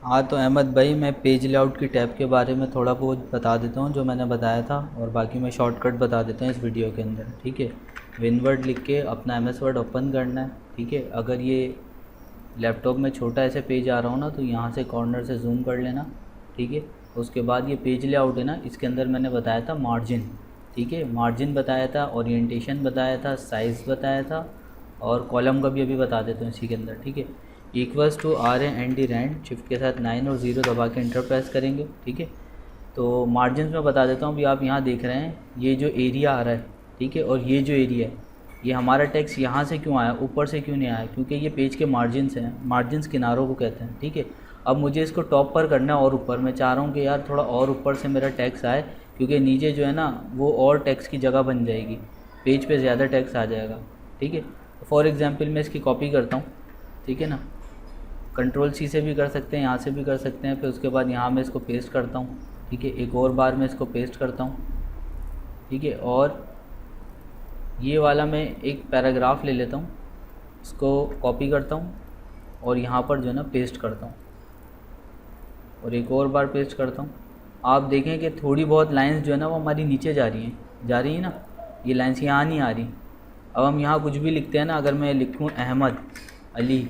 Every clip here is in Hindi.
हाँ तो अहमद भाई, मैं पेज लेआउट की टैब के बारे में थोड़ा बहुत बता देता हूँ जो मैंने बताया था, और बाकी मैं शॉर्टकट बता देता हूँ इस वीडियो के अंदर। ठीक है, विनवर्ड लिख के अपना एम एस वर्ड ओपन करना है। ठीक है, अगर ये लैपटॉप में छोटा ऐसे पेज आ रहा हो ना तो यहाँ से कॉर्नर से जूम कर लेना। ठीक है, उसके बाद ये पेज लेआउट है ना, इसके अंदर मैंने बताया था मार्जिन। ठीक है, मार्जिन बताया था, ओरिएंटेशन बताया था, साइज़ बताया था, और कॉलम का भी अभी बता देता हूँ इसी के अंदर। ठीक है, equals to R N D rand shift के साथ 9 और 0 दबा के इंटर प्रेस करेंगे। ठीक है, तो मार्जिन में बता देता हूँ। अभी आप यहाँ देख रहे हैं ये जो एरिया आ रहा है, ठीक है, और ये जो एरिया है, ये हमारा टेक्स्ट यहाँ से क्यों आया, ऊपर से क्यों नहीं आया, क्योंकि ये पेज के मार्जिन्स हैं। मार्जिन्स किनारों को कहते हैं। ठीक है, अब मुझे इसको टॉप पर करना है और ऊपर। मैं चाह रहा हूँ कि यार थोड़ा और ऊपर से मेरा टेक्स्ट आए, क्योंकि नीचे जो है ना वो और टेक्स्ट की जगह बन जाएगी, पेज पे ज़्यादा टेक्स्ट आ जाएगा। ठीक है, फॉर एग्जांपल मैं इसकी कॉपी करता हूँ। ठीक है ना, कंट्रोल सी से भी कर सकते हैं, यहाँ से भी कर सकते हैं। फिर उसके बाद यहाँ मैं इसको पेस्ट करता हूँ। ठीक है, एक और बार मैं इसको पेस्ट करता हूँ। ठीक है, और ये वाला मैं एक पैराग्राफ ले लेता हूँ, इसको कॉपी करता हूँ और यहाँ पर जो है ना पेस्ट करता हूँ, और एक और बार पेस्ट करता हूँ। आप देखें कि थोड़ी बहुत लाइंस जो है ना वो हमारी नीचे जा रही है ना, ये लाइंस यहाँ नहीं आ रही। अब हम यहाँ कुछ भी लिखते हैं ना, अगर मैं लिखूँ अहमद अली,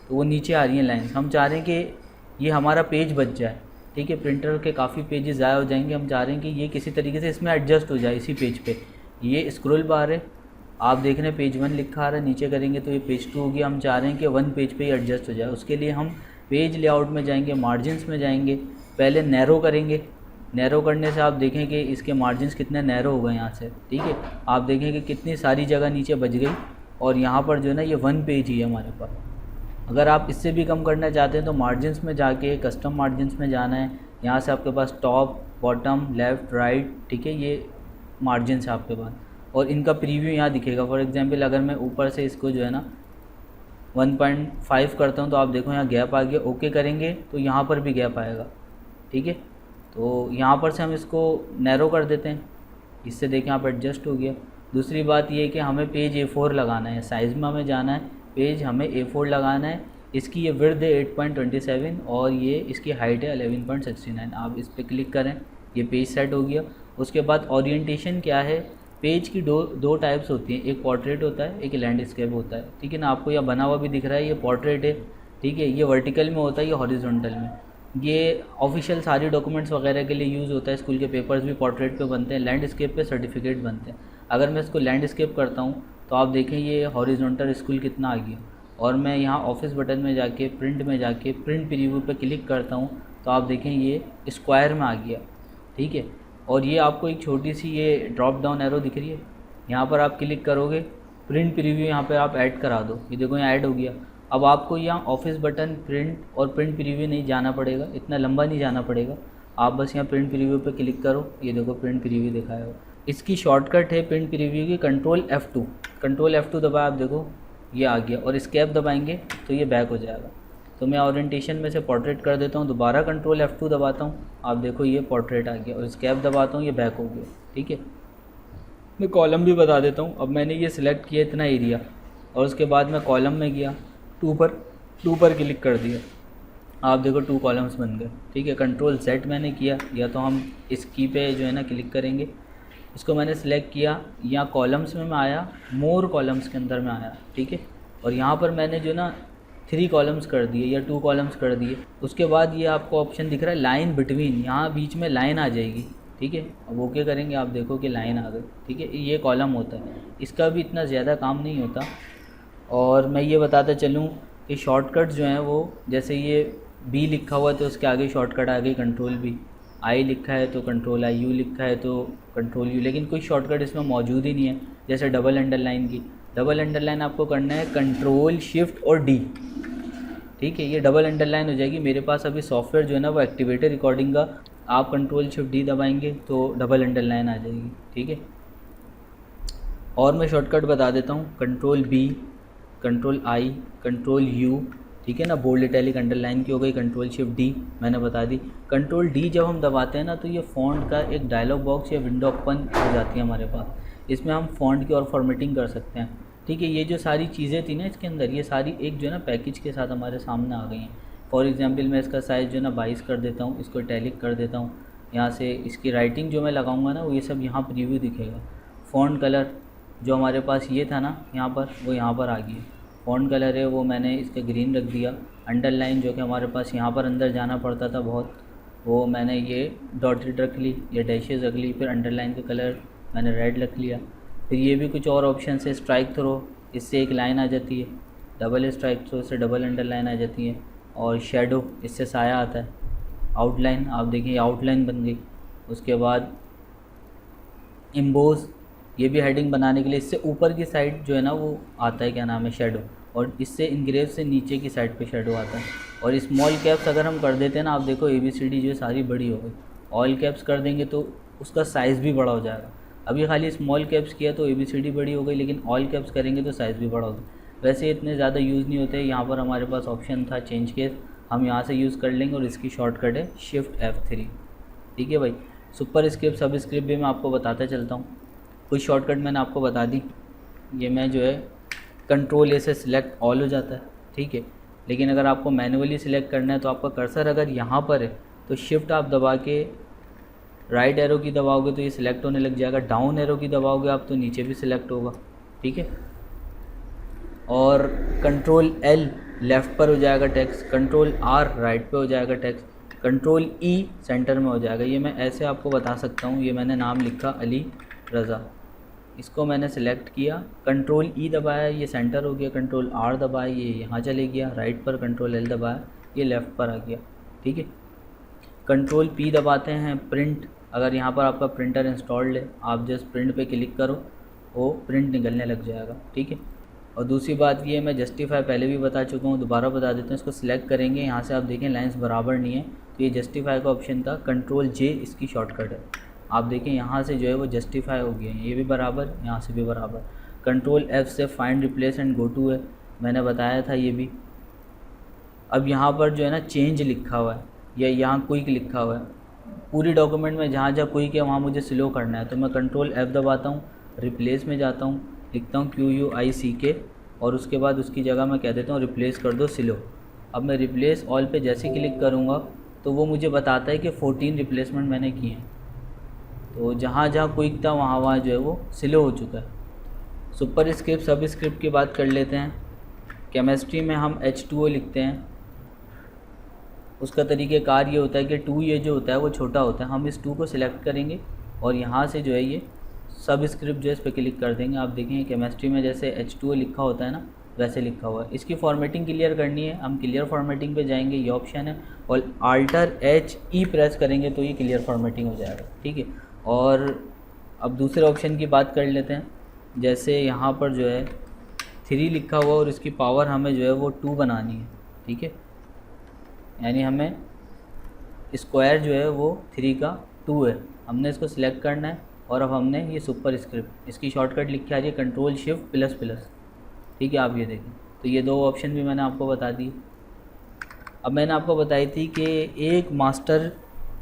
तो वो नीचे आ रही हैं लाइंस। हम चाह रहे हैं कि ये हमारा पेज बच जाए। ठीक है, प्रिंटर के काफ़ी पेजेस ज़ाया हो जाएंगे, हम चाह रहे हैं कि ये किसी तरीके से इसमें एडजस्ट हो जाए इसी पेज पे। ये स्क्रॉल बार है, आप देख रहे हैं पेज 1 लिखा आ रहा है, नीचे करेंगे तो ये पेज 2 हो गया। हम चाह रहे हैं कि 1 पेज पे ही एडजस्ट हो जाए। उसके लिए हम पेज लेआउट में जाएंगे, मार्जिन्स में जाएंगे, पहले नैरो करेंगे। नैरो करने से आप देखें कि इसके मार्जिन्स कितने नैरो हो गए यहाँ से। ठीक है, आप देखें कि कितनी सारी जगह नीचे बच गई, और यहाँ पर जो है ना ये 1 पेज ही है हमारे पास। अगर आप इससे भी कम करना चाहते हैं तो मार्जिन्स में जाके कस्टम मार्जिन्स में जाना है। यहाँ से आपके पास टॉप, बॉटम, लेफ़्ट, राइट, ठीक है, ये मार्जिन्स है आपके पास, और इनका प्रीव्यू यहाँ दिखेगा। फॉर एग्जांपल अगर मैं ऊपर से इसको जो है ना 1.5 करता हूँ तो आप देखो यहाँ गैप आ गया। ओके करेंगे तो यहाँ पर भी गैप आएगा। ठीक है, तो यहाँ पर से हम इसको नैरो कर देते हैं, इससे देखें आप एडजस्ट हो गया। दूसरी बात ये है कि हमें पेज A4 लगाना है, साइज़ में हमें जाना है, पेज हमें A4 लगाना है। इसकी ये विड्थ है 8.27 और ये इसकी हाइट है 11.69। आप इस पर क्लिक करें, ये पेज सेट हो गया। उसके बाद ओरिएंटेशन क्या है, पेज की दो टाइप्स होती हैं, एक पोर्ट्रेट होता है, एक लैंडस्केप होता है। ठीक है ना, आपको यह बना हुआ भी दिख रहा है, ये पोर्ट्रेट है। ठीक है, ये वर्टिकल में होता है, ये हॉरिजॉन्टल में। ये ऑफिशियल सारी डॉक्यूमेंट्स वगैरह के लिए यूज़ होता है, स्कूल के पेपर्स भी पोर्ट्रेट पे बनते हैं, लैंडस्केप पे सर्टिफिकेट बनते हैं। अगर मैं इसको लैंडस्केप करता हूँ तो आप देखें ये हॉरिजॉन्टल स्कूल कितना आ गया, और मैं यहाँ ऑफिस बटन में जाके प्रिंट में जाके प्रिंट प्रीव्यू पे क्लिक करता हूँ तो आप देखें ये स्क्वायर में आ गया। ठीक है, और ये आपको एक छोटी सी ये ड्रॉप डाउन एरो दिख रही है, यहाँ पर आप क्लिक करोगे, प्रिंट प्रीव्यू यहाँ पर आप ऐड करा दो, ये देखो यहाँ ऐड हो गया। अब आपको यहाँ ऑफिस बटन, प्रिंट और प्रिंट प्रीव्यू नहीं जाना पड़ेगा, इतना लंबा नहीं जाना पड़ेगा। आप बस यहाँ प्रिंट प्रीव्यू पे क्लिक करो, ये देखो प्रिंट प्रीव्यू दिखाया हो। इसकी शॉर्टकट है प्रिंट प्रीव्यू की कंट्रोल F2 दबाया, आप देखो ये आ गया, और स्केप दबाएंगे तो ये बैक हो जाएगा। तो मैं ओरिएंटेशन में से पोर्ट्रेट कर देता हूँ, दोबारा कंट्रोल F2 दबाता हूँ, आप देखो ये पोर्ट्रेट आ गया, और स्केप दबाता हूँ ये बैक हो गया। ठीक है, मैं कॉलम भी बता देता हूँ। अब मैंने ये सिलेक्ट किया इतना एरिया, और उसके बाद मैं कॉलम में गया, टू पर क्लिक कर दिया, आप देखो 2 कॉलम्स बन गए। ठीक है, कंट्रोल Z मैंने किया, या तो हम इस की पे जो है ना क्लिक करेंगे, इसको मैंने सिलेक्ट किया, यहाँ कॉलम्स में मैं आया, मोर कॉलम्स के अंदर में आया। ठीक है, और यहाँ पर मैंने जो ना 3 कॉलम्स कर दिए या 2 कॉलम्स कर दिए। उसके बाद ये आपको ऑप्शन दिख रहा है लाइन बिटवीन, यहाँ बीच में लाइन आ जाएगी। ठीक है, अब ओके करेंगे, आप देखो कि लाइन आ गई। ठीक है, ये कॉलम होता है, इसका भी इतना ज़्यादा काम नहीं होता। और मैं ये बताता चलूँ कि शॉर्टकट जो हैं वो, जैसे ये B लिखा हुआ है तो उसके आगे शॉर्टकट आ गई कंट्रोल B, I लिखा है तो कंट्रोल I, U लिखा है तो कंट्रोल U, लेकिन कोई शॉर्टकट इसमें मौजूद ही नहीं है। जैसे डबल अंडरलाइन की, डबल अंडरलाइन आपको करना है कंट्रोल शिफ्ट और D। ठीक है, ये डबल अंडरलाइन हो जाएगी। मेरे पास अभी सॉफ्टवेयर जो है ना वो एक्टिवेटेड रिकॉर्डिंग का, आप कंट्रोल शिफ्ट D दबाएंगे तो डबल अंडरलाइन आ जाएगी। ठीक है, और मैं शॉर्टकट बता देता हूँ, control B, control I, control U। ठीक है ना, बोल्ड इटैलिक अंडरलाइन की हो गई, कंट्रोल शिफ्ट D मैंने बता दी। कंट्रोल D जब हम दबाते हैं ना तो ये फ़ॉन्ट का एक डायलॉग बॉक्स या विंडो ओपन हो जाती है हमारे पास, इसमें हम फ़ॉन्ट की और फॉर्मेटिंग कर सकते हैं। ठीक है, ये जो सारी चीज़ें थी ना इसके अंदर, ये सारी एक जो है ना पैकेज के साथ हमारे सामने आ गई हैं। फॉर एग्जांपल मैं इसका साइज़ जो है ना 22 कर देता हूँ, इसको इटैलिक कर देता हूँ। यहाँ से इसकी राइटिंग जो मैं लगाऊंगा ना वो ये सब यहाँ प्रीव्यू दिखेगा। फ़ॉन्ट कलर जो हमारे पास ये था ना यहाँ पर, वो यहाँ पर आ गया। फ़ॉन्ट कलर है वो मैंने इसका ग्रीन रख दिया। अंडरलाइन जो कि हमारे पास यहाँ पर अंदर जाना पड़ता था बहुत, वो मैंने ये डॉटेड रख ली, ये डैशेज रख ली। फिर अंडरलाइन का कलर मैंने रेड रख लिया। फिर ये भी कुछ और ऑप्शन है, स्ट्राइक थ्रो, इससे एक लाइन आ जाती है। डबल स्ट्राइक थ्रो से डबल अंडरलाइन आ जाती है। और शेडो, इससे साया आता है। आउटलाइन, आप देखिए आउटलाइन बन गई। उसके बाद इम्बोज, ये भी हेडिंग बनाने के लिए इससे ऊपर की साइड जो है ना वो आता है, क्या नाम है, शेडो। और इससे इनग्रेव से नीचे की साइड पे शेडो आता है। और स्मॉल कैप्स अगर हम कर देते हैं ना, आप देखो ABCD जो है सारी बड़ी हो गई। ऑल कैप्स कर देंगे तो उसका साइज़ भी बड़ा हो जाएगा। अभी खाली स्मॉल कैप्स किया तो ABCD बड़ी हो गई, लेकिन ऑल कैप्स करेंगे तो साइज़ भी बड़ा होगा। वैसे इतने ज़्यादा यूज़ नहीं होते। यहाँ पर हमारे पास ऑप्शन था चेंज केस, हम यहाँ से यूज़ कर लेंगे। और इसकी शॉर्टकट है Shift F3। ठीक है भाई। सुपर स्क्रिप्ट, सब स्क्रिप्ट भी मैं आपको बताता चलता हूँ। कुछ शॉर्टकट मैंने आपको बता दी। ये मैं जो है कंट्रोल A से सिलेक्ट ऑल हो जाता है, ठीक है। लेकिन अगर आपको मैनुअली सिलेक्ट करना है तो आपका कर्सर अगर यहाँ पर है तो शिफ्ट आप दबा के राइट एरो की दबाओगे तो ये सिलेक्ट होने लग जाएगा। डाउन एरो की दबाओगे आप तो नीचे भी सिलेक्ट होगा, ठीक है। और कंट्रोल L लेफ़्ट पर हो जाएगा टेक्स्ट, कंट्रोल R राइट पे हो जाएगा टेक्स्ट, कंट्रोल E सेंटर में हो जाएगा। ये मैं ऐसे आपको बता सकता हूँ। ये मैंने नाम लिखा अली रज़ा, इसको मैंने सेलेक्ट किया, कंट्रोल E दबाया, ये सेंटर हो गया। कंट्रोल R दबाया, ये यहाँ चले गया राइट पर। कंट्रोल L दबाया, ये लेफ़्ट पर आ गया, ठीक है। कंट्रोल P दबाते हैं, प्रिंट। अगर यहाँ पर आपका प्रिंटर इंस्टॉल्ड है, आप जस्ट प्रिंट पे क्लिक करो, वो प्रिंट निकलने लग जाएगा, ठीक है। और दूसरी बात ये, मैं जस्टिफाई पहले भी बता चुका हूँ, दोबारा बता देता हूँ। इसको सिलेक्ट करेंगे, यहाँ से आप देखें लाइंस बराबर नहीं है तो ये जस्टिफाई का ऑप्शन था। कंट्रोल J इसकी शॉर्टकट है। आप देखें यहाँ से जो है वो जस्टिफाई हो गया है, ये भी बराबर, यहाँ से भी बराबर। कंट्रोल F से find, replace and go to है, मैंने बताया था ये भी। अब यहाँ पर जो है ना चेंज लिखा हुआ है या यहाँ क्विक लिखा हुआ है। पूरी डॉक्यूमेंट में जहाँ जहाँ क्विक है वहाँ मुझे स्लो करना है तो मैं कंट्रोल F दबाता हूँ, रिप्लेस में जाता हूँ, लिखता हूँ QUICK और उसके बाद उसकी जगह मैं कह देता हूँ रिप्लेस कर दो स्लो। अब मैं रिप्लेस ऑल पे जैसे क्लिक करूँगा तो वो मुझे बताता है कि 14 रिप्लेसमेंट मैंने किए हैं। तो जहाँ जहाँ क्विक था वहाँ वहाँ जो है वो स्लो हो चुका है। सुपर स्क्रिप्ट, सब स्क्रिप्ट की बात कर लेते हैं। केमिस्ट्री में हम H2O लिखते हैं, उसका तरीक़ेकार ये होता है कि 2 ये जो होता है वो छोटा होता है। हम इस 2 को सिलेक्ट करेंगे और यहाँ से जो है ये सब स्क्रिप्ट जो है इस पर क्लिक कर देंगे। आप देखेंगे केमिस्ट्री में जैसे H2O लिखा होता है ना, वैसे लिखा हुआ है। इसकी फॉर्मेटिंग क्लियर करनी है, हम क्लियर फॉर्मेटिंग पे जाएंगे, ये ऑप्शन है। और Alt+H+E प्रेस करेंगे तो ये क्लियर फॉर्मेटिंग हो जाएगा, ठीक है। और अब दूसरे ऑप्शन की बात कर लेते हैं। जैसे यहाँ पर जो है 3 लिखा हुआ और इसकी पावर हमें जो है वो 2 बनानी है, ठीक है। यानी हमें स्क्वायर जो है वो 3 का 2 है, हमने इसको सिलेक्ट करना है। और अब हमने ये सुपर स्क्रिप्ट, इसकी शॉर्टकट लिख के आ रही है Ctrl+Shift++, ठीक है। आप ये देखें तो ये 2 ऑप्शन भी मैंने आपको बता दी। अब मैंने आपको बताई थी कि एक मास्टर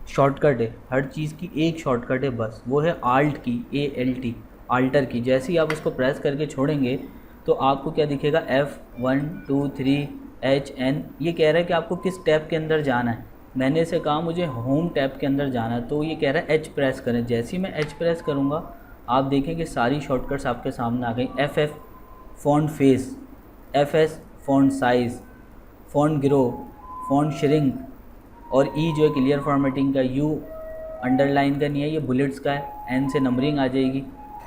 शॉर्टकट है, हर चीज़ की एक शॉर्टकट है बस, वो है ALT की, ALT, आल्टर की। जैसे ही आप उसको प्रेस करके छोड़ेंगे तो आपको क्या दिखेगा, F1 2 3 HN। ये कह रहा है कि आपको किस टैब के अंदर जाना है। मैंने इसे कहा मुझे होम टैब के अंदर जाना है, तो ये कह रहा है H प्रेस करें। जैसे ही मैं H प्रेस करूँगा आप देखें कि सारी शॉर्टकट्स आपके सामने आ गई। FF font face, FS font size, font grow, font shrink, और E जो है क्लियर फॉर्मेटिंग का, U अंडरलाइन का नहीं है, ये बुलेट्स का है, N से नंबरिंग आ जाएगी,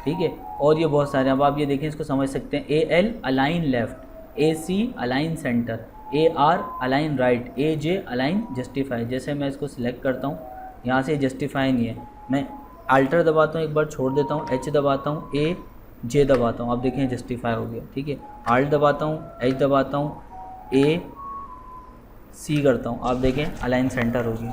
ठीक है। और ये बहुत सारे, अब आप ये देखें इसको समझ सकते हैं। AL align left, AC align centre, AR align right, AJ align justify. जैसे मैं इसको सिलेक्ट करता हूँ, यहाँ से जस्टिफाई नहीं है, मैं अल्टर दबाता हूँ, एक बार छोड़ देता हूँ, H दबाता हूँ, AJ दबाता हूँ, आप देखें जस्टिफाई हो गया, ठीक है। ALT दबाता हूँ, H दबाता हूँ, AC करता हूँ, आप देखें अलाइन सेंटर होगी।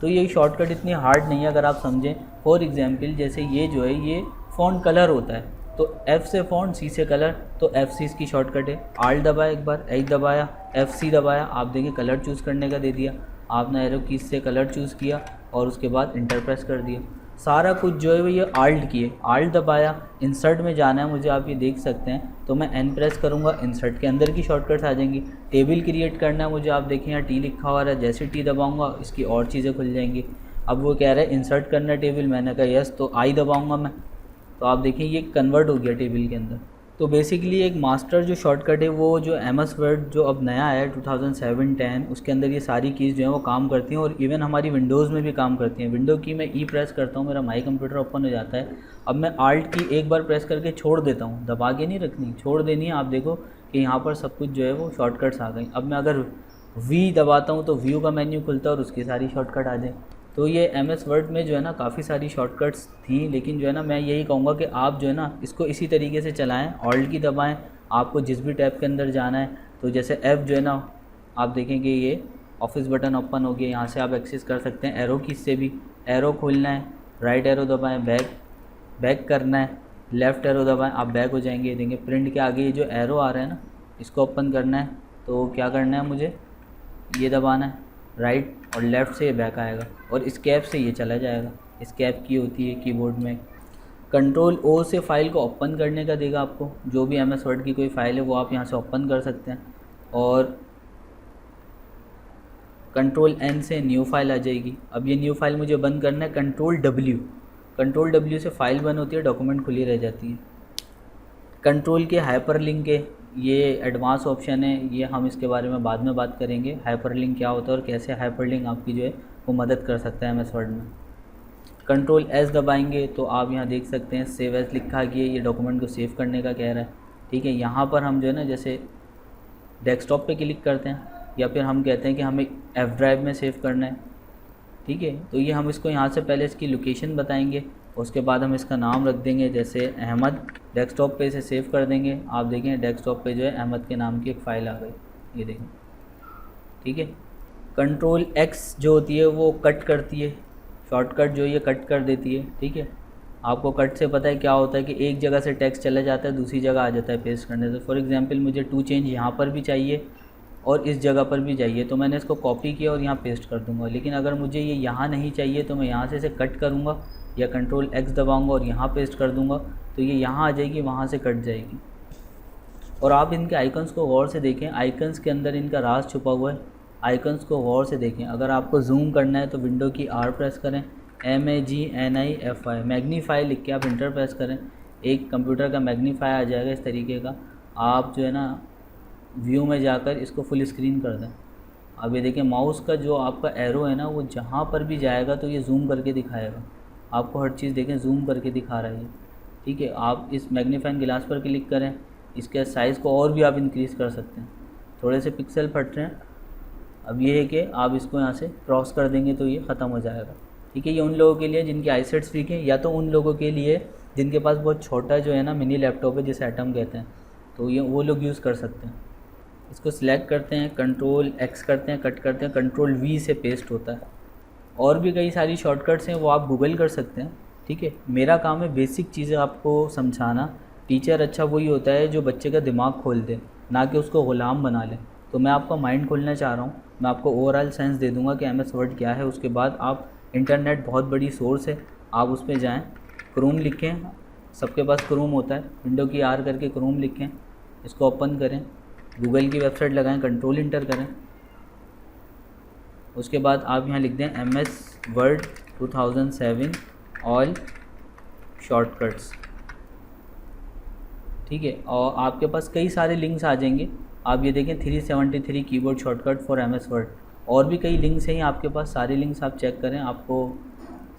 तो ये शॉर्टकट इतनी हार्ड नहीं है अगर आप समझें। फॉर एग्जांपल जैसे ये जो है ये फ़ॉन्ट कलर होता है, तो F से फ़ॉन्ट, C से कलर, तो FC इसकी शॉर्टकट है। ALT दबाया एक बार, H दबाया, FC दबाया, आप देखें कलर चूज़ करने का दे दिया, आपने एरो की से कलर चूज़ किया और उसके बाद इंटर प्रेस कर दिया। सारा कुछ जो है वो ये आल्ट किए, आल्ट दबाया, इंसर्ट में जाना है मुझे, आप ये देख सकते हैं। तो मैं एन प्रेस करूँगा, इंसर्ट के अंदर की शॉर्टकट्स आ जाएंगी। टेबल क्रिएट करना है मुझे, आप देखें यहाँ टी लिखा हुआ है, जैसे टी दबाऊँगा इसकी और चीज़ें खुल जाएंगी। अब वो कह रहा है इंसर्ट करना है टेबल, मैंने कहा यस, तो आई दबाऊँगा मैं, तो आप देखें ये कन्वर्ट हो गया टेबल के अंदर। तो बेसिकली एक मास्टर जो शॉर्टकट है वो जो एम एस वर्ड जो अब नया आया है 2007-10, उसके अंदर ये सारी कीज़ जो है वो काम करती हैं और इवन हमारी विंडोज़ में भी काम करती हैं। विंडो की मैं ई प्रेस करता हूँ, मेरा माई कंप्यूटर ओपन हो जाता है। अब मैं आल्ट की एक बार प्रेस करके छोड़ देता हूँ, दबा के नहीं रखनी, छोड़ देनी है। आप देखो कि यहाँ पर सब कुछ जो है वो शॉर्टकट्स आ गई। अब मैं अगर वी दबाता हूँ तो व्यू का मेन्यू खुलता है और उसकी सारी शॉर्टकट आ जाए। तो ये एम एस वर्ड में जो है ना काफ़ी सारी शॉर्टकट्स थी, लेकिन जो है ना मैं यही कहूँगा कि आप जो है ना इसको इसी तरीके से चलाएं, ऑल्ट की दबाएं, आपको जिस भी टैब के अंदर जाना है। तो जैसे ऐप जो है ना, आप देखेंगे ये ऑफिस बटन ओपन हो गया, यहाँ से आप एक्सेस कर सकते हैं। एरो की से भी एरो खोलना है, राइट एरो दबाएँ, बैक करना है, लेफ़्ट एरो दबाएँ, आप बैक हो जाएंगे। देंगे प्रिंट के आगे ये जो एरो आ रहा है ना, इसको ओपन करना है। तो क्या करना है मुझे, ये दबाना है, राइट और लेफ़्ट से ये बैक आएगा और स्केप से ये चला जाएगा। स्केप की होती है कीबोर्ड में। कंट्रोल ओ से फ़ाइल को ओपन करने का देगा आपको, जो भी एम एस वर्ड की कोई फ़ाइल है वो आप यहाँ से ओपन कर सकते हैं। और कंट्रोल एन से न्यू फाइल आ जाएगी। अब ये न्यू फाइल मुझे बंद करना है, कंट्रोल डब्ल्यू से फ़ाइल बंद होती है, डॉक्यूमेंट खुली रह जाती है। कंट्रोल के हाइपरलिंक के ये एडवांस ऑप्शन है, ये हम इसके बारे में बाद में बात करेंगे। हाइपरलिंक क्या होता है और कैसे हाइपरलिंक आपकी जो है वो मदद कर सकता है एमएस वर्ड में। कंट्रोल एस दबाएंगे तो आप यहाँ देख सकते हैं सेव एज लिखा गया, ये डॉक्यूमेंट को सेव करने का कह रहा है। ठीक है, यहाँ पर हम जो है ना जैसे डेस्कटॉप पे क्लिक करते हैं या फिर हम कहते हैं कि हमें एफ ड्राइव में सेव करना है। ठीक है, तो ये हम इसको यहाँ से पहले इसकी लोकेशन बताएंगे, उसके बाद हम इसका नाम रख देंगे, जैसे अहमद। डेस्कटॉप पे इसे सेव कर देंगे। आप देखें डेस्कटॉप पे जो है अहमद के नाम की एक फ़ाइल आ गई, ये देखें। ठीक है, कंट्रोल एक्स जो होती है वो कट करती है, शॉर्टकट जो ये कट कर देती है। ठीक है, आपको कट से पता है क्या होता है कि एक जगह से टेक्स्ट चला जाता है दूसरी जगह आ जाता है पेस्ट करने से। फॉर एग्जांपल मुझे टू चेंज यहाँ पर भी चाहिए और इस जगह पर भी चाहिए, तो मैंने इसको कॉपी किया और यहाँ पेस्ट कर दूँगा। लेकिन अगर मुझे ये यहाँ नहीं चाहिए तो मैं यहाँ से इसे कट करूँगा या कंट्रोल एक्स दबाऊँगा और यहाँ पेस्ट कर दूँगा, तो ये यहाँ आ जाएगी, वहाँ से कट जाएगी। और आप इनके आइकन्स को गौर से देखें, आइकन्स के अंदर इनका राज छुपा हुआ है। आइकन्स को गौर से देखें। अगर आपको जूम करना है तो विंडो की आर प्रेस करें, MAGNIFI, मैग्नीफाई लिख के आप इंटर प्रेस करें, एक कंप्यूटर का मैग्नीफाई आ जाएगा इस तरीके का। आप जो है ना व्यू में जाकर इसको फुल स्क्रीन कर दें। अब ये देखें माउस का जो आपका एरो है ना वो जहाँ पर भी जाएगा तो ये जूम करके दिखाएगा आपको, हर चीज़ देखें जूम करके दिखा रहा है ये। ठीक है, आप इस मैग्नीफाइंग ग्लास पर क्लिक करें, इसके साइज़ को और भी आप इंक्रीज़ कर सकते हैं। थोड़े से पिक्सल फट रहे हैं, अब ये है कि आप इसको यहाँ से क्रॉस कर देंगे तो ये ख़त्म हो जाएगा। ठीक है, ये उन लोगों के लिए जिनकी आईसेट्स वीक है, या तो उन लोगों के लिए जिनके पास बहुत छोटा जो है ना मिनी लैपटॉप है जिसे एटम कहते हैं, तो ये वो लोग यूज़ कर सकते हैं। इसको सिलेक्ट करते हैं, कंट्रोल एक्स करते हैं, कट करते हैं, कंट्रोल वी से पेस्ट होता है। और भी कई सारी शॉर्टकट्स हैं वो आप गूगल कर सकते हैं। ठीक है, मेरा काम है बेसिक चीज़ें आपको समझाना। टीचर अच्छा वही होता है जो बच्चे का दिमाग खोल दे, ना कि उसको ग़ुलाम बना ले। तो मैं आपका माइंड खोलना चाह रहा हूँ, मैं आपको ओवरऑल सेंस दे दूँगा कि एमएस वर्ड क्या है। उसके बाद आप इंटरनेट बहुत बड़ी सोर्स है, आप उस पर जाएँ, क्रोम लिखें, सबके पास क्रोम होता है, विंडो की आर करके क्रोम लिखें, इसको ओपन करें, गूगल की वेबसाइट लगाएं, कंट्रोल इंटर करें, उसके बाद आप यहाँ लिख दें MS वर्ड 2007 ऑल शॉर्टकट्स। ठीक है, और आपके पास कई सारे लिंक्स आ जाएंगे। आप ये देखें 373 keyboard shortcut for MS word, और भी कई लिंक्स हैं आपके पास, सारे लिंक्स आप चेक करें, आपको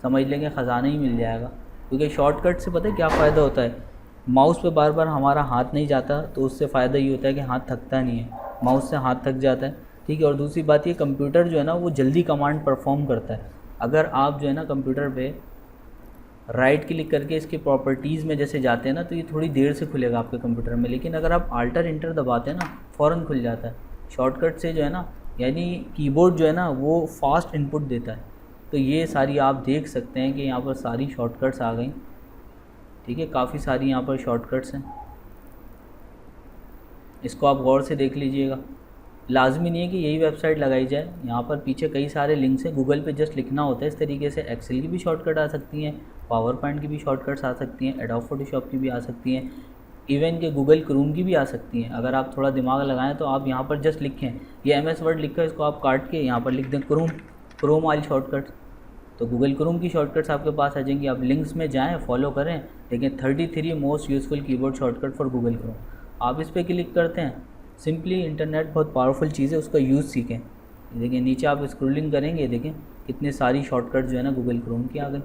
समझ लेंगे ख़जाना ही मिल जाएगा। क्योंकि शॉर्टकट से पता है क्या फ़ायदा होता है, माउस पे बार बार हमारा हाथ नहीं जाता, तो उससे फ़ायदा ये होता है कि हाथ थकता नहीं है, माउस से हाथ थक जाता है। ठीक है, और दूसरी बात ये कंप्यूटर जो है ना वो जल्दी कमांड परफॉर्म करता है। अगर आप जो है ना कंप्यूटर पे राइट क्लिक करके इसके प्रॉपर्टीज़ में जैसे जाते हैं ना तो ये थोड़ी देर से खुलेगा आपके कंप्यूटर में, लेकिन अगर आप आल्टर इंटर दबाते हैं ना फ़ौरन खुल जाता है। शॉर्टकट से जो है ना, यानी कीबोर्ड जो है ना वो फास्ट इनपुट देता है। तो ये सारी आप देख सकते हैं कि यहाँ पर सारी शॉर्टकट्स आ गई। ठीक है, काफ़ी सारी यहाँ पर शॉर्टकट्स हैं, इसको आप गौर से देख लीजिएगा। लाजमी नहीं है कि यही वेबसाइट लगाई जाए, यहाँ पर पीछे कई सारे लिंक्स हैं, गूगल पे जस्ट लिखना होता है। इस तरीके से एक्सेल की भी शॉर्टकट आ सकती हैं, पावर पॉइंट की भी शॉर्टकट्स आ सकती हैं, एडोब फोटोशॉप की भी आ सकती हैं, इवन के गूगल क्रोम की भी आ सकती हैं। अगर आप थोड़ा दिमाग लगाएं तो आप यहाँ पर जस्ट लिखें, ये एमएस वर्ड लिखकर इसको आप काट के यहाँ पर लिख दें क्रोम वाली शॉर्टकट्स, तो गूगल क्रोम की शॉर्टकट्स आपके पास आ जाएंगी। आप लिंक्स में जाएं, फॉलो करें, देखें 33 most useful keyboard shortcut for Google Chrome. आप इस पर क्लिक करते हैं, सिंपली इंटरनेट बहुत पावरफुल चीज़ है, उसका यूज़ सीखें। देखिए नीचे आप स्क्रॉलिंग करेंगे, देखें कितनी सारी शॉर्टकट जो है ना गूगल क्रोम की आ गई।